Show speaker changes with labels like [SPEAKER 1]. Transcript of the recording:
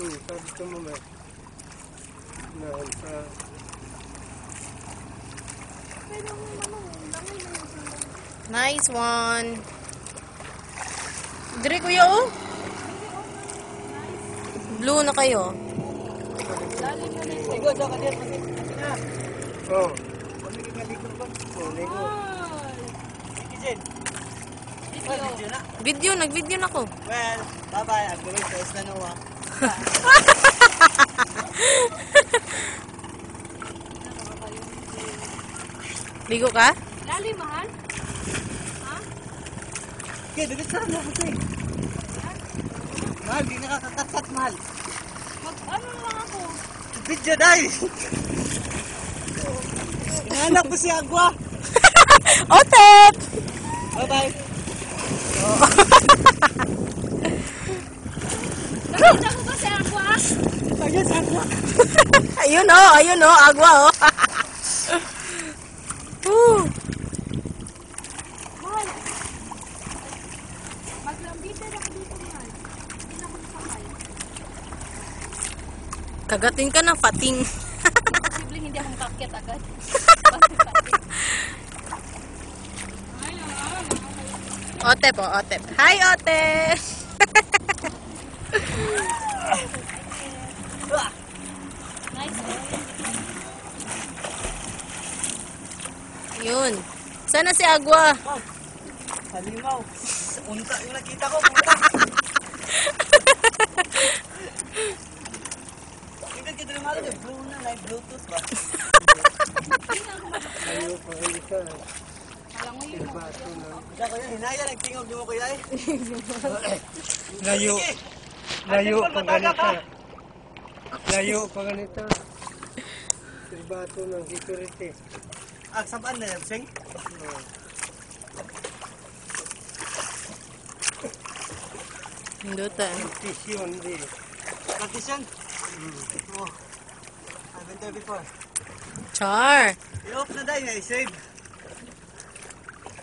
[SPEAKER 1] Sabi ko mo may. Nahan sa...
[SPEAKER 2] Nice one. Dire kuya oh. Blue na kayo.
[SPEAKER 3] Ligo, sa kadir.
[SPEAKER 1] Oh.
[SPEAKER 3] Oh, ligo. Kitchen. Video na.
[SPEAKER 2] Video, nag-video na ko.
[SPEAKER 3] Well, bye-bye. I'm going to Estanoa.
[SPEAKER 2] Ligo ka?
[SPEAKER 4] Lalim, mahal? Ha?
[SPEAKER 3] Okay, dito sa mo kasi. Mahal, di nakakakat mahal.
[SPEAKER 4] Ano lang ako?
[SPEAKER 3] Video dahil. Inahanap ko si Agua.
[SPEAKER 2] Otet!
[SPEAKER 3] Bye-bye.
[SPEAKER 4] Nakita ko ba si Aqua?
[SPEAKER 3] Ayun, si Agua.
[SPEAKER 2] Ayun oh, agwa oh. Woo.
[SPEAKER 4] Mahal. Maglambitin ako dito, mahal. Hindi na ako nakakay.
[SPEAKER 2] Kagatin ka ng pating.
[SPEAKER 4] Posible hindi ako makakit agad.
[SPEAKER 2] Ote po, ote. Hi, ote!
[SPEAKER 4] Nice.
[SPEAKER 2] Yun. Sana si Agua?
[SPEAKER 3] Halimaw. Unta yung nakita ko. Unta. Tingnan kita naman ito. Blue na, like Bluetooth ba?
[SPEAKER 1] Ayaw pa rin ka.
[SPEAKER 4] Alam mo yun.
[SPEAKER 1] Bato na.
[SPEAKER 3] Kaya ko yan, hinaya, nagtingog di mo kuya eh.
[SPEAKER 1] Layo. Layo pa ganito. Layo pa ganito. Silbato ng security.
[SPEAKER 3] Ah, sabaan na yan, Sing?
[SPEAKER 2] Hindutan.
[SPEAKER 1] Tisyon din.
[SPEAKER 3] Partition? Oh. I've been there before.
[SPEAKER 2] Char!
[SPEAKER 3] I-off na dahil, i-save.